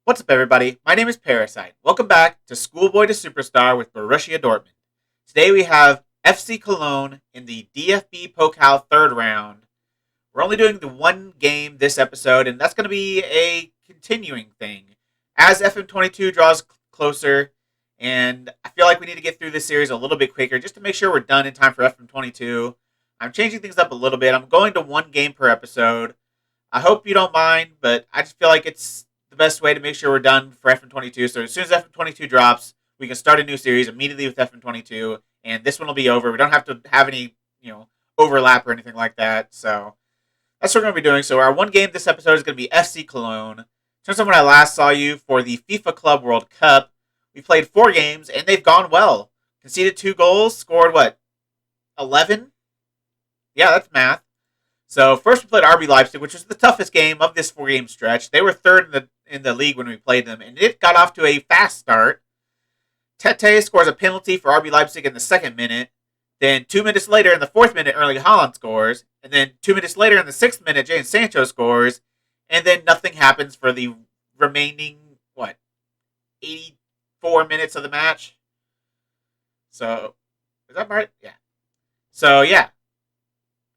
What's up, everybody? My name is Parasite. Welcome back to Schoolboy to Superstar with Borussia Dortmund. Today we have FC Koln in the DFB Pokal third round. We're only doing the one game this episode, and that's going to be a continuing thing as FM22 draws closer. And I feel like we need to get through this series a little bit quicker just to make sure we're done in time for FM22. I'm changing things up a little bit. I'm going to one game per episode. I hope you don't mind, but I just feel like it's the best way to make sure we're done for FM22. So as soon as FM22 drops, we can start a new series immediately with FM22, and this one will be over. We don't have to have any, overlap or anything like that. So that's what we're going to be doing. So our one game this episode is going to be FC Cologne. In terms of when I last saw you for the FIFA Club World Cup, we played 4 games, and they've gone well. Conceded 2 goals, scored, 11? Yeah, that's math. So first we played RB Leipzig, which was the toughest game of this 4-game stretch. They were third in the league when we played them, and it got off to a fast start. Tete scores a penalty for RB Leipzig in the 2nd minute. Then 2 minutes later in the 4th minute, Erling Haaland scores. And then 2 minutes later in the 6th minute, Jadon Sancho scores. And then nothing happens for the remaining, 84 minutes of the match? So, is that right? Yeah. So, yeah.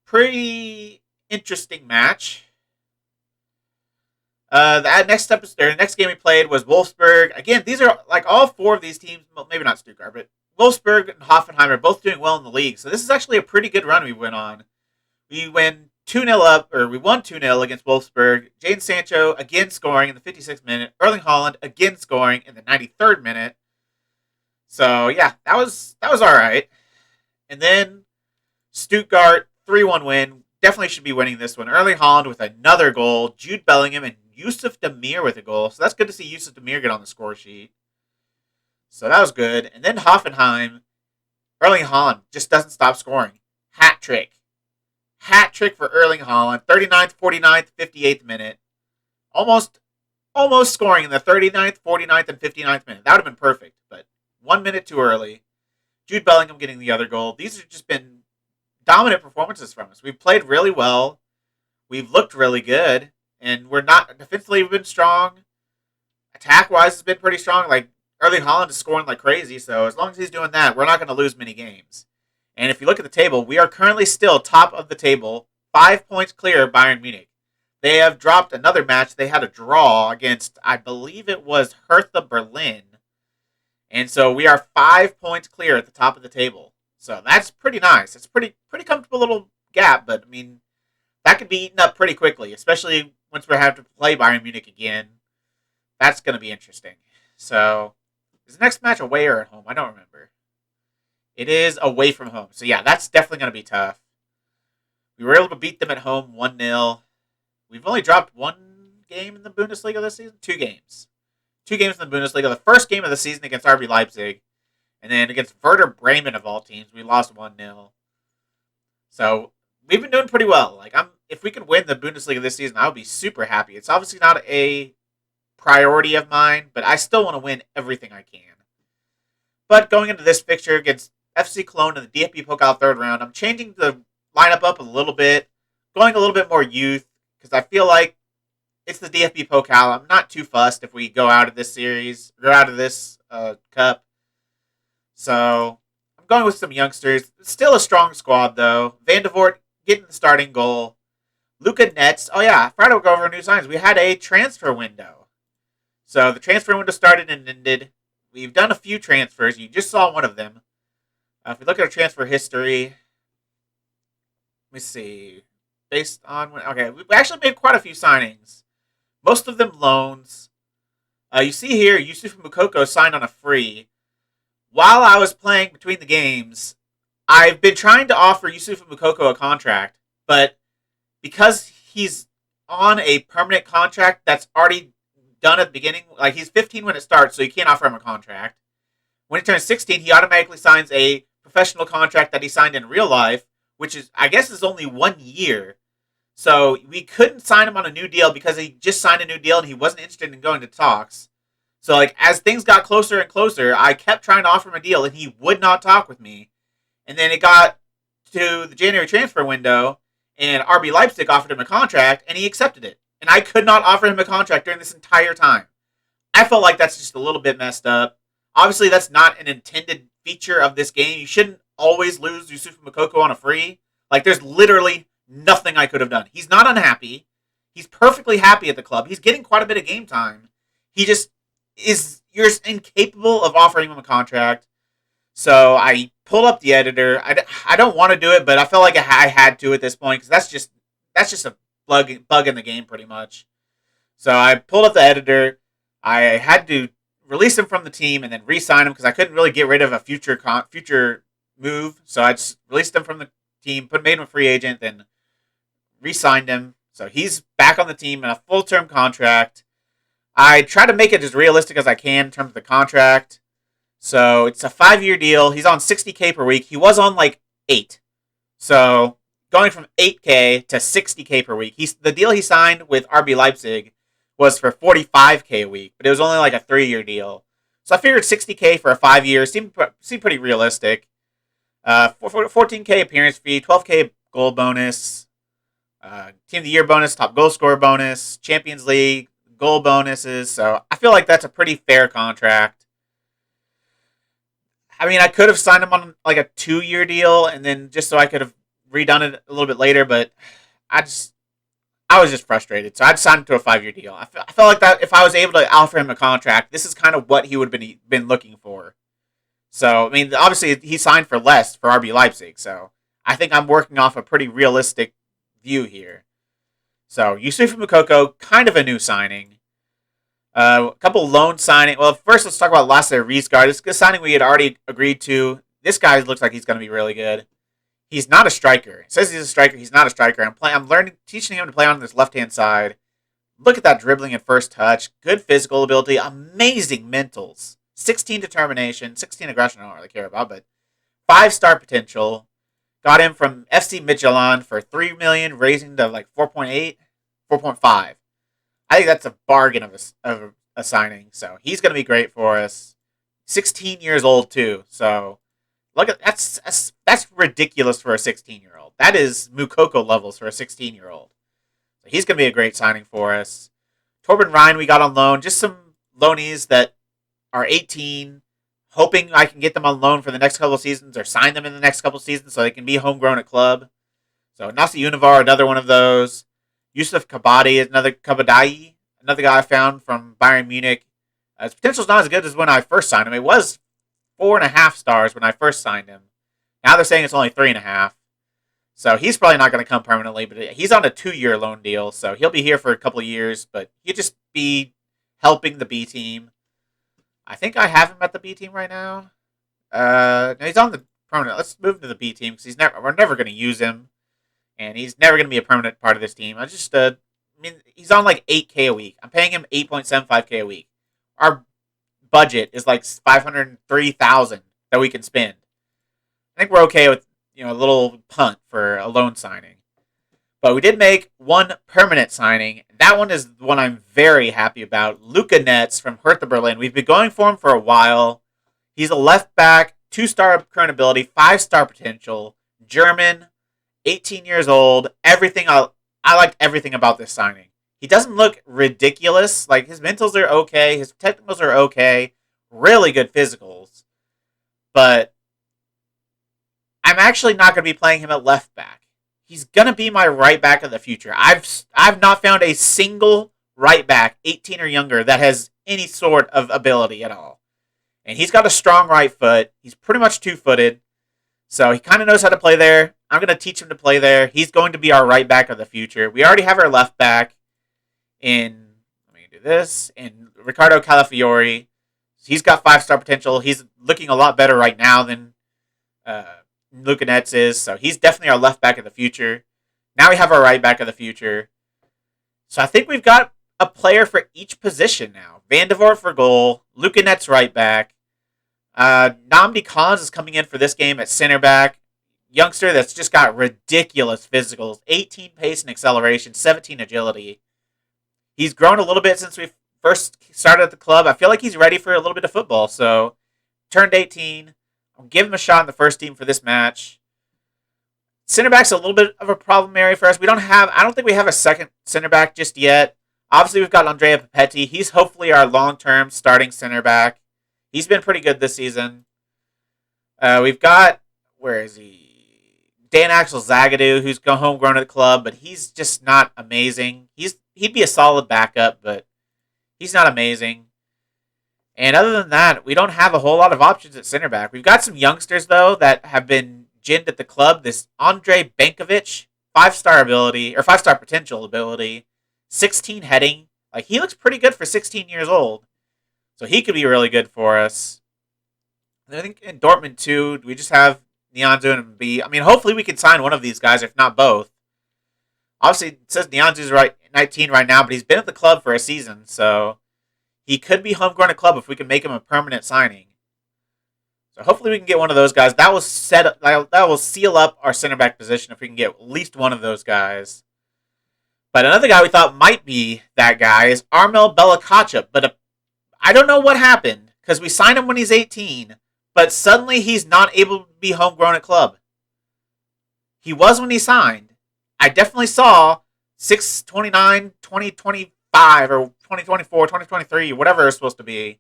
Pretty interesting match. The next game we played was Wolfsburg. Again, these are like all 4 of these teams. Well, maybe not Stuttgart, but Wolfsburg and Hoffenheim are both doing well in the league. So this is actually a pretty good run we went on. We went 2-0 up, or we won 2-0 against Wolfsburg. Jadon Sancho again scoring in the 56th minute. Erling Haaland again scoring in the 93rd minute. So yeah, that was all right. And then Stuttgart 3-1 win. Definitely should be winning this one. Erling Haaland with another goal. Jude Bellingham and Yusuf Demir with a goal. So that's good to see Yusuf Demir get on the score sheet. So that was good. And then Hoffenheim, Erling Haaland just doesn't stop scoring. Hat trick. Hat trick for Erling Haaland. 39th, 49th, 58th minute. Almost scoring in the 39th, 49th, and 59th minute. That would have been perfect. But 1 minute too early. Jude Bellingham getting the other goal. These have just been dominant performances from us. We've played really well. We've looked really good. And we're not defensively, we've been strong. Attack-wise, it's been pretty strong. Like, Erling Haaland is scoring like crazy. So as long as he's doing that, we're not going to lose many games. And if you look at the table, we are currently still top of the table, 5 points clear of Bayern Munich. They have dropped another match. They had a draw against, I believe it was Hertha Berlin. And so we are 5 points clear at the top of the table. So that's pretty nice. It's pretty comfortable little gap, but I mean, that could be eaten up pretty quickly, especially once we have to play Bayern Munich again. That's going to be interesting. So, is the next match away or at home? I don't remember. It is away from home. So yeah, that's definitely going to be tough. We were able to beat them at home 1-0. We've only dropped 1 game in the Bundesliga this season. 2 games. 2 games in the Bundesliga. The first game of the season against RB Leipzig. And then against Werder Bremen of all teams, we lost 1-0. So we've been doing pretty well. If we could win the Bundesliga this season, I would be super happy. It's obviously not a priority of mine, but I still want to win everything I can. But going into this fixture against FC Koln in the DFB Pokal third round, I'm changing the lineup up a little bit, going a little bit more youth, because I feel like it's the DFB Pokal. I'm not too fussed if we go out of this series, or out of this cup. So, I'm going with some youngsters. Still a strong squad, though. Van de Voort getting the starting goal. Luca Netz. Oh, yeah. I forgot to go over new signs. We had a transfer window. So, the transfer window started and ended. We've done a few transfers. You just saw one of them. If we look at our transfer history, let me see. Based on okay, we actually made quite a few signings. Most of them loans. You see here, Yusuf Mukoko signed on a free. While I was playing between the games, I've been trying to offer Yusuf Mukoko a contract, but because he's on a permanent contract that's already done at the beginning, like he's 15 when it starts, so you can't offer him a contract. When he turns 16, he automatically signs a professional contract that he signed in real life, which is, I guess, is only 1 year. So we couldn't sign him on a new deal because he just signed a new deal and he wasn't interested in going to talks. So, as things got closer and closer, I kept trying to offer him a deal, and he would not talk with me. And then it got to the January transfer window, and RB Leipzig offered him a contract, and he accepted it. And I could not offer him a contract during this entire time. I felt like that's just a little bit messed up. Obviously, that's not an intended feature of this game. You shouldn't always lose Yusufu Moukoko on a free. Like, there's literally nothing I could have done. He's not unhappy. He's perfectly happy at the club. He's getting quite a bit of game time. He just is, you're incapable of offering him a contract. So I pulled up the editor. I don't want to do it, but I felt like I had to at this point because that's just a bug in the game pretty much. So I pulled up the editor. I had to release him from the team and then re-sign him because I couldn't really get rid of a future move. So I just released him from the team, made him a free agent, then re-signed him. So he's back on the team in a full-term contract. I try to make it as realistic as I can in terms of the contract. So it's a 5-year deal. He's on $60K per week. He was on like 8. So going from 8K to 60K per week. The deal he signed with RB Leipzig was for 45K a week, but it was only like a 3-year deal. So I figured 60K for a 5 year seemed pretty realistic. 14K appearance fee, 12K goal bonus, team of the year bonus, top goal scorer bonus, Champions League goal bonuses. So I feel like that's a pretty fair contract. I mean, I could have signed him on like a 2-year deal, and then just so I could have redone it a little bit later, but I was just frustrated. So I'd signed him to a 5-year deal. I felt like that if I was able to offer him a contract, this is kind of what he would have been looking for. So, I mean, obviously he signed for less for RB Leipzig, so I think I'm working off a pretty realistic view here. So, Yusufu Moukoko, kind of a new signing. A couple loan signing. Well, first let's talk about Lasse Riesgaard. This is a signing we had already agreed to. This guy looks like he's going to be really good. He's not a striker. It says he's a striker. He's not a striker. I'm teaching him to play on this left-hand side. Look at that dribbling and first touch. Good physical ability. Amazing mentals. 16 determination. 16 aggression. I don't really care about, but 5-star potential. Got him from FC Midtjylland for $3 million, raising to like 4.8, 4.5. I think that's a bargain of a signing. So he's going to be great for us. 16 years old too. So look at that's ridiculous for a 16-year-old. That is Moukoko levels for a 16-year-old. So he's going to be a great signing for us. Torben Ryan we got on loan. Just some loanees that are 18, hoping I can get them on loan for the next couple of seasons or sign them in the next couple of seasons so they can be homegrown at club. So Nasi Univar, another one of those. Yusuf Kabadai, another guy I found from Bayern Munich. His potential's not as good as when I first signed him. It was 4.5 stars when I first signed him. Now they're saying it's only 3.5. So he's probably not going to come permanently, but he's on a 2-year loan deal, so he'll be here for a couple of years, but he'll just be helping the B team. I think I have him at the B team right now. No, he's on the permanent. Let's move to the B team because we're never going to use him, and he's never going to be a permanent part of this team. He's on like 8K a week. I'm paying him 8.75K a week. Our budget is like 503,000 that we can spend. I think we're okay with a little punt for a loan signing. But we did make one permanent signing. That one is the one I'm very happy about. Luca Netz from Hertha Berlin. We've been going for him for a while. He's a left back, 2-star current ability, 5-star potential, German, 18 years old. Everything I liked everything about this signing. He doesn't look ridiculous. Like, his mentals are okay, his technicals are okay, really good physicals. But I'm actually not going to be playing him at left back. He's going to be my right back of the future. I've not found a single right back, 18 or younger, that has any sort of ability at all. And he's got a strong right foot. He's pretty much 2-footed. So he kind of knows how to play there. I'm going to teach him to play there. He's going to be our right back of the future. We already have our left back in Ricardo Calafiore. He's got 5-star potential. He's looking a lot better right now than Luca Netz is, so he's definitely our left back of the future. Now we have our right back of the future. So I think we've got a player for each position now. Van de Voort for goal, Luca Netz right back. Nnamdi Kans is coming in for this game at center back. Youngster that's just got ridiculous physicals. 18 pace and acceleration, 17 agility. He's grown a little bit since we first started at the club. I feel like he's ready for a little bit of football, so turned 18. I'll give him a shot in the first team for this match. Center back's a little bit of a problem area for us. I don't think we have a second center back just yet. Obviously, we've got Andrea Papetti. He's hopefully our long-term starting center back. He's been pretty good this season. We've got, where is he? Dan Axel Zagadou, who's homegrown at the club, but he's just not amazing. He'd be a solid backup, but he's not amazing. And other than that, we don't have a whole lot of options at center back. We've got some youngsters, though, that have been ginned at the club. This Andre Bankovich, 5-star ability, or 5-star potential ability, 16 heading. Like, he looks pretty good for 16 years old. So he could be really good for us. I think in Dortmund, too, we just have Nianzou and B. I mean, hopefully we can sign one of these guys, if not both. Obviously, it says Nianzou's 19 right now, but he's been at the club for a season, so he could be homegrown at club if we can make him a permanent signing. So hopefully we can get one of those guys. That will seal up our center back position if we can get at least one of those guys. But another guy we thought might be that guy is Armel Bellakacha, but I don't know what happened because we signed him when he's 18, but suddenly he's not able to be homegrown at club. He was when he signed. I definitely saw 6/29/2025 or 2024, 2023, whatever it's supposed to be.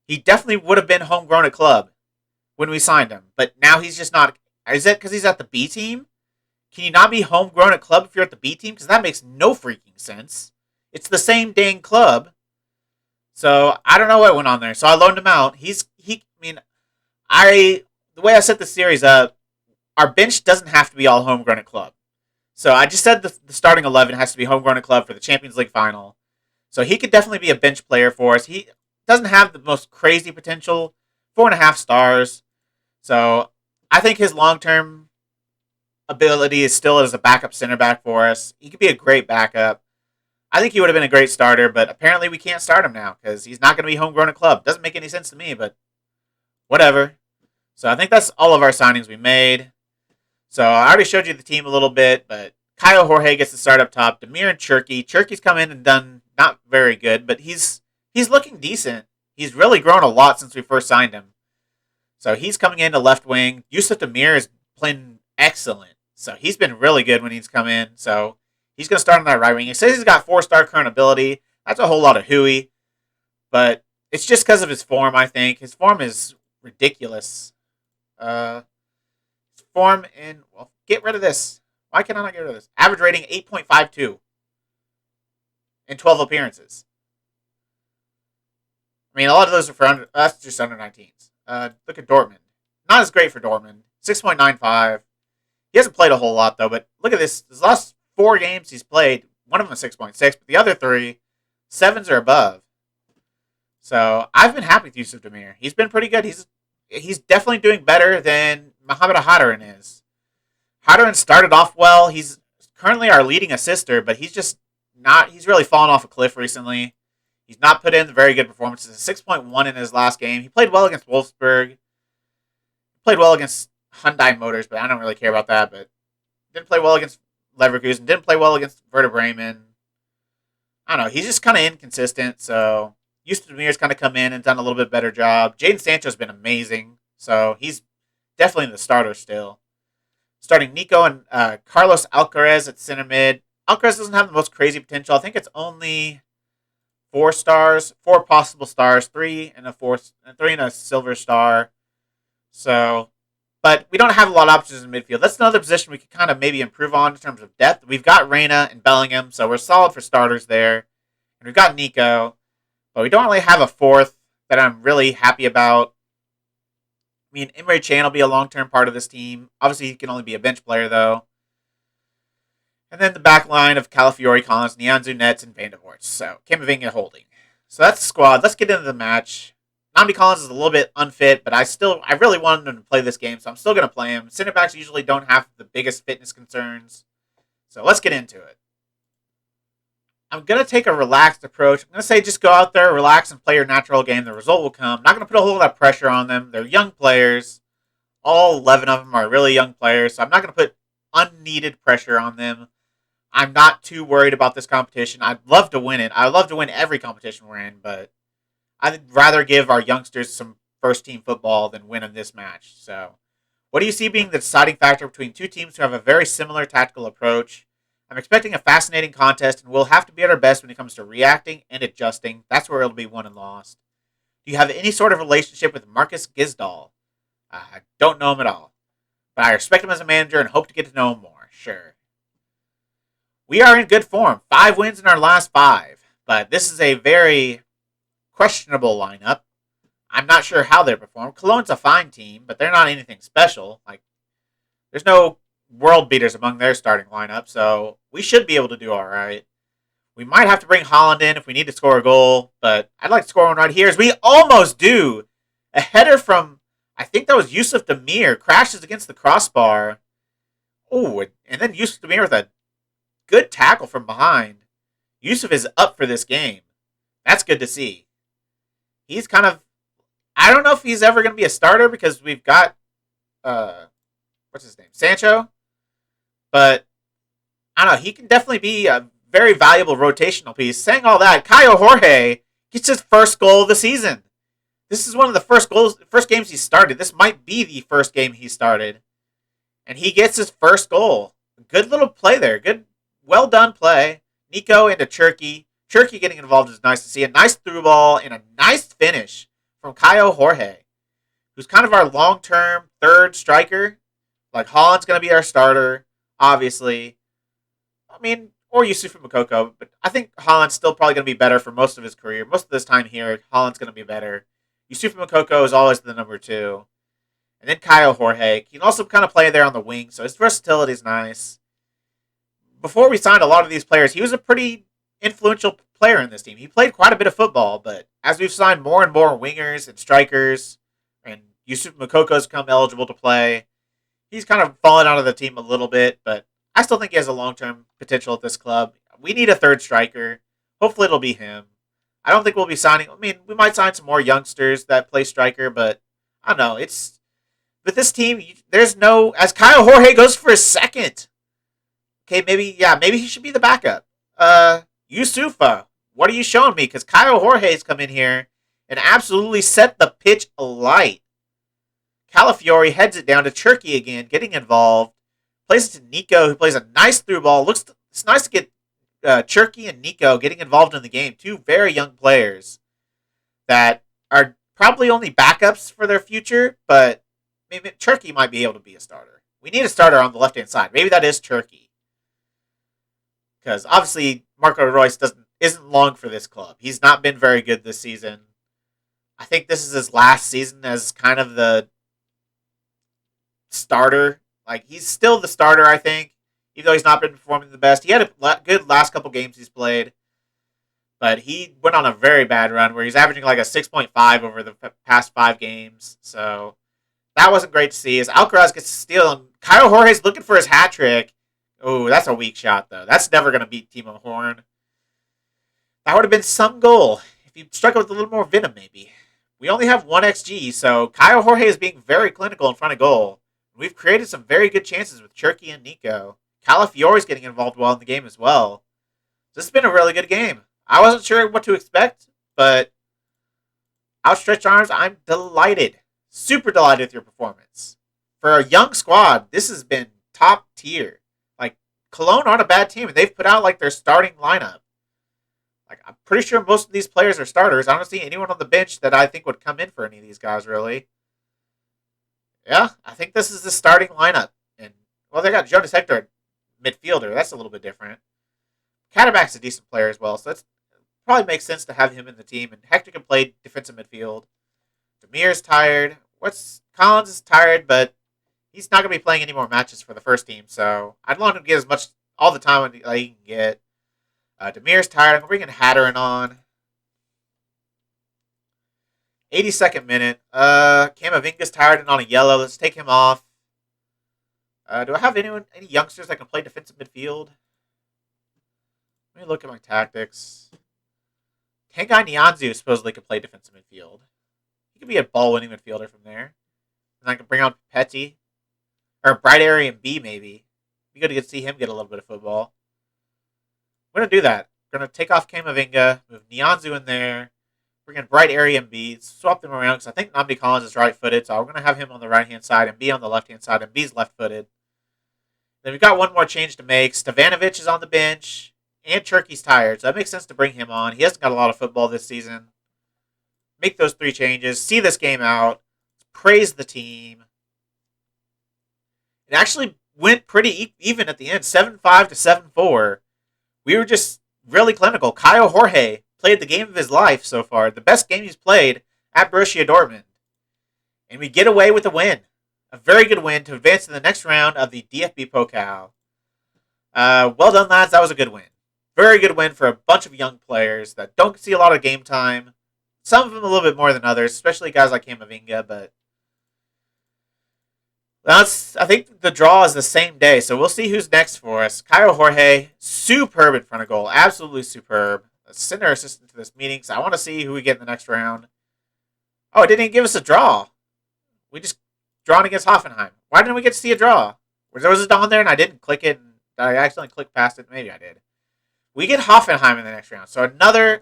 He definitely would have been homegrown at club when we signed him, but now he's just not. Is it because he's at the B team? Can you not be homegrown at club if you're at the B team? Because that makes no freaking sense. It's the same dang club. So I don't know what went on there. So I loaned him out. The way I set the series up, our bench doesn't have to be all homegrown at club. So I just said the starting 11 has to be homegrown at club for the Champions League final. So he could definitely be a bench player for us. He doesn't have the most crazy potential, 4.5 stars. So I think his long-term ability is still as a backup center back for us. He could be a great backup. I think he would have been a great starter, but apparently we can't start him now because he's not going to be homegrown at club. Doesn't make any sense to me, but whatever. So I think that's all of our signings we made. So I already showed you the team a little bit, but Caio Jorge gets to start up top. Demir and Cherky. Cherky's come in and done not very good, but he's looking decent. He's really grown a lot since we first signed him. So he's coming into left wing. Yusuf Demir is playing excellent. So he's been really good when he's come in. So he's going to start on that right wing. He says he's got 4-star current ability. That's a whole lot of hooey. But it's just because of his form, I think. His form is ridiculous. His form in... Well, get rid of this. Why can I not get rid of this? Average rating 8.52 in 12 appearances. I mean, a lot of those are for that's just under 19s. Look at Dortmund. Not as great for Dortmund. 6.95. He hasn't played a whole lot, though, but look at this. His last 4 games he's played, one of them is 6.6, but the other 3, 7s or above. So I've been happy with Yusuf Demir. He's been pretty good. He's definitely doing better than Mohamed Hadarin is. Hadarin started off well. He's currently our leading assister, but he's really fallen off a cliff recently. He's not put in very good performances. A 6.1 in his last game. He played well against Wolfsburg. He played well against Hyundai Motors, but I don't really care about that. But didn't play well against Leverkusen. Didn't play well against Werder Bremen. I don't know. He's just kind of inconsistent. So Yusuf Demir's kind of come in and done a little bit better job. Jadon Sancho's been amazing. So he's definitely the starter still. Starting Nico and Carlos Alcaraz at center mid. Alcaraz doesn't have the most crazy potential. I think it's only 4 stars, 4 possible stars, 3 and a silver star. So, but we don't have a lot of options in midfield. That's another position we could kind of maybe improve on in terms of depth. We've got Reyna and Bellingham, so we're solid for starters there. And we've got Nico, but we don't really have a 4th that I'm really happy about. I mean, Emre Can will be a long-term part of this team. Obviously, he can only be a bench player, though. And then the back line of Calafiore, Collins, Nianzou, Nets, and Van de Voort. So, Camavinga holding. So that's the squad. Let's get into the match. Nnamdi Collins is a little bit unfit, but I really wanted him to play this game, so I'm still going to play him. Center backs usually don't have the biggest fitness concerns. So let's get into it. I'm going to take a relaxed approach. I'm going to say just go out there, relax, and play your natural game. The result will come. I'm not going to put a whole lot of pressure on them. They're young players. All 11 of them are really young players, so I'm not going to put unneeded pressure on them. I'm not too worried about this competition. I'd love to win it. I'd love to win every competition we're in, but I'd rather give our youngsters some first-team football than win in this match. So, what do you see being the deciding factor between two teams who have a very similar tactical approach? I'm expecting a fascinating contest, and we'll have to be at our best when it comes to reacting and adjusting. That's where it'll be won and lost. Do you have any sort of relationship with Marcus Gisdol? I don't know him at all, but I respect him as a manager and hope to get to know him more. Sure. We are in good form. 5 wins in our last 5, but this is a very questionable lineup. I'm not sure how they perform. Cologne's a fine team, but they're not anything special. There's no world beaters among their starting lineup, so we should be able to do all right. We might have to bring Holland in if we need to score a goal, but I'd like to score one right here, as we almost do. A header from, I think that was Yusuf Demir, crashes against the crossbar. Oh, and then Yusuf Demir with a good tackle from behind. Yusuf is up for this game. That's good to see. He's kind of, I don't know if he's ever going to be a starter because we've got, what's his name, Sancho. But, I don't know, he can definitely be a very valuable rotational piece. Saying all that, Caio Jorge gets his first goal of the season. This is one of the first games he started. This might be the first game he started. And he gets his first goal. Good little play there. Good, well done play. Nico into Cherki. Cherki getting involved is nice to see. A nice through ball and a nice finish from Caio Jorge, who's kind of our long-term third striker. Holland's going to be our starter, obviously. Or Yusufa Makoko, but I think Holland's still probably going to be better for most of his career. Most of this time here, Holland's going to be better. Yusufa Makoko is always the number 2. And then Caio Jorge. He can also kind of play there on the wing, so his versatility is nice. Before we signed a lot of these players, he was a pretty influential player in this team. He played quite a bit of football, but as we've signed more and more wingers and strikers, and Yusufa Makoko's become eligible to play, he's kind of fallen out of the team a little bit, but I still think he has a long-term potential at this club. We need a third striker. Hopefully it'll be him. I don't think we'll be signing... we might sign some more youngsters that play striker, but I don't know. It's... With this team, there's no... As Caio Jorge goes for his second. Okay, maybe he should be the backup. Yusufa, what are you showing me? Because Caio Jorge's come in here and absolutely set the pitch alight. Calafiore heads it down to Cherki again, getting involved. Plays it to Nico, who plays a nice through ball. It's nice to get Cherki and Nico getting involved in the game. 2 very young players that are probably only backups for their future, but maybe Cherki might be able to be a starter. We need a starter on the left-hand side. Maybe that is Cherki. Because obviously Marco Reus isn't long for this club. He's not been very good this season. I think this is his last season as kind of the starter. He's still the starter, I think, even though he's not been performing the best. He had a good last couple games he's played, but he went on a very bad run where he's averaging a 6.5 over the past 5 games. So that wasn't great to see. As Alcaraz gets a steal, and Caio Jorge's looking for his hat trick. Oh, that's a weak shot, though. That's never going to beat Timo Horn. That would have been some goal if he struck it with a little more venom, maybe. We only have 1 XG, so Caio Jorge is being very clinical in front of goal. We've created some very good chances with Cherki and Nico. Calafiore's getting involved well in the game as well. This has been a really good game. I wasn't sure what to expect, but outstretched arms, I'm delighted. Super delighted with your performance. For a young squad, this has been top tier. Cologne aren't a bad team, and they've put out their starting lineup. I'm pretty sure most of these players are starters. I don't see anyone on the bench that I think would come in for any of these guys, really. Yeah, I think this is the starting lineup. And they got Jonas Hector, midfielder. That's a little bit different. Catterback's a decent player as well, so it probably makes sense to have him in the team. And Hector can play defensive midfield. Demir's tired. Collins is tired, but he's not going to be playing any more matches for the first team, so I'd want him to get all the time he can get. Demir's tired. I'm bringing Hatteran on. 82nd minute. Camavinga's tired and on a yellow. Let's take him off. Do I have any youngsters that can play defensive midfield? Let me look at my tactics. Tengai Nianzu supposedly can play defensive midfield. He could be a ball-winning midfielder from there. And I can bring on Petty. Or Bright Area and B, maybe. Be good to see him get a little bit of football. I'm going to do that. I'm going to take off Camavinga, move Nianzu in there, bring in Bright Area and B, swap them around, because I think Nnamdi Collins is right-footed, so I'm going to have him on the right-hand side and B on the left-hand side, and B's left-footed. Then we've got one more change to make. Stevanovic is on the bench, and Turkey's tired, so that makes sense to bring him on. He hasn't got a lot of football this season. Make those 3 changes. See this game out. Praise the team. It actually went pretty even at the end, 7-5 to 7-4. We were just really clinical. Caio Jorge played the game of his life so far. The best game he's played at Borussia Dortmund. And we get away with a win. A very good win to advance to the next round of the DFB Pokal. Well done, lads. That was a good win. Very good win for a bunch of young players that don't see a lot of game time. Some of them a little bit more than others, especially guys like Camavinga, but I think the draw is the same day, so we'll see who's next for us. Caio Jorge, superb in front of goal. Absolutely superb. A center assistant to this meeting, so I want to see who we get in the next round. Oh, it didn't even give us a draw. We just drawn against Hoffenheim. Why didn't we get to see a draw? Was it on there and I didn't click it? And I accidentally clicked past it? Maybe I did. We get Hoffenheim in the next round. So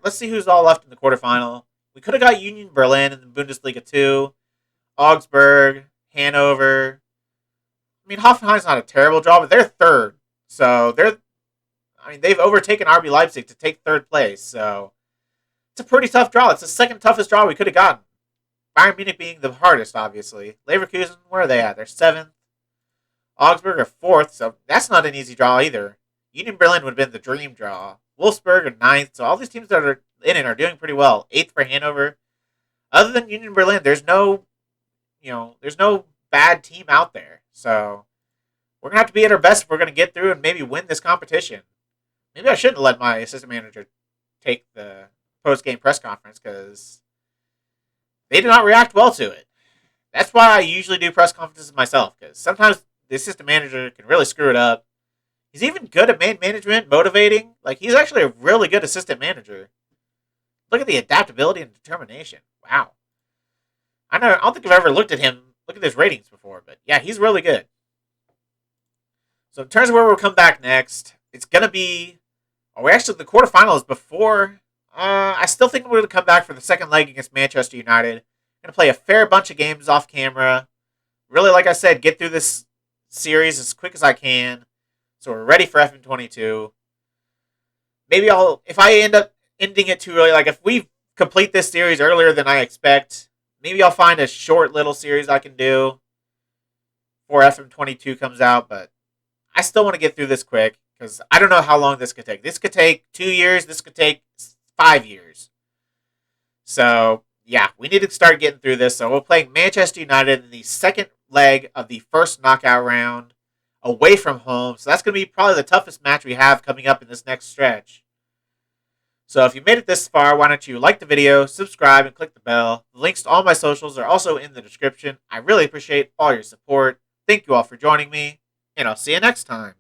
let's see who's all left in the quarterfinal. We could have got Union Berlin in the Bundesliga 2. Augsburg, Hanover. I mean, Hoffenheim's not a terrible draw, but they're third. So they've overtaken RB Leipzig to take third place. So it's a pretty tough draw. It's the second toughest draw we could have gotten. Bayern Munich being the hardest, obviously. Leverkusen, where are they at? They're 7th. Augsburg are 4th, so that's not an easy draw either. Union Berlin would have been the dream draw. Wolfsburg are 9th, so all these teams that are in it are doing pretty well. 8th for Hanover. Other than Union Berlin, there's no bad team out there. So we're going to have to be at our best if we're going to get through and maybe win this competition. Maybe I shouldn't let my assistant manager take the post-game press conference because they do not react well to it. That's why I usually do press conferences myself, because sometimes the assistant manager can really screw it up. He's even good at man management, motivating. Like, he's actually a really good assistant manager. Look at the adaptability and determination. Wow. I don't think I've ever looked at his ratings before, but yeah, he's really good. So in terms of where we'll come back next, it's going to be... the quarterfinal is before... I still think we're going to come back for the second leg against Manchester United. Going to play a fair bunch of games off camera. Really, like I said, get through this series as quick as I can. So we're ready for FM22. Maybe if I end up ending it too early, like if we complete this series earlier than I expect, maybe I'll find a short little series I can do before FM22 comes out. But I still want to get through this quick because I don't know how long this could take. This could take 2 years. This could take 5 years. So, yeah, we need to start getting through this. So we're playing Manchester United in the second leg of the first knockout round away from home. So that's going to be probably the toughest match we have coming up in this next stretch. So if you made it this far, why don't you like the video, subscribe, and click the bell. The links to all my socials are also in the description. I really appreciate all your support. Thank you all for joining me, and I'll see you next time.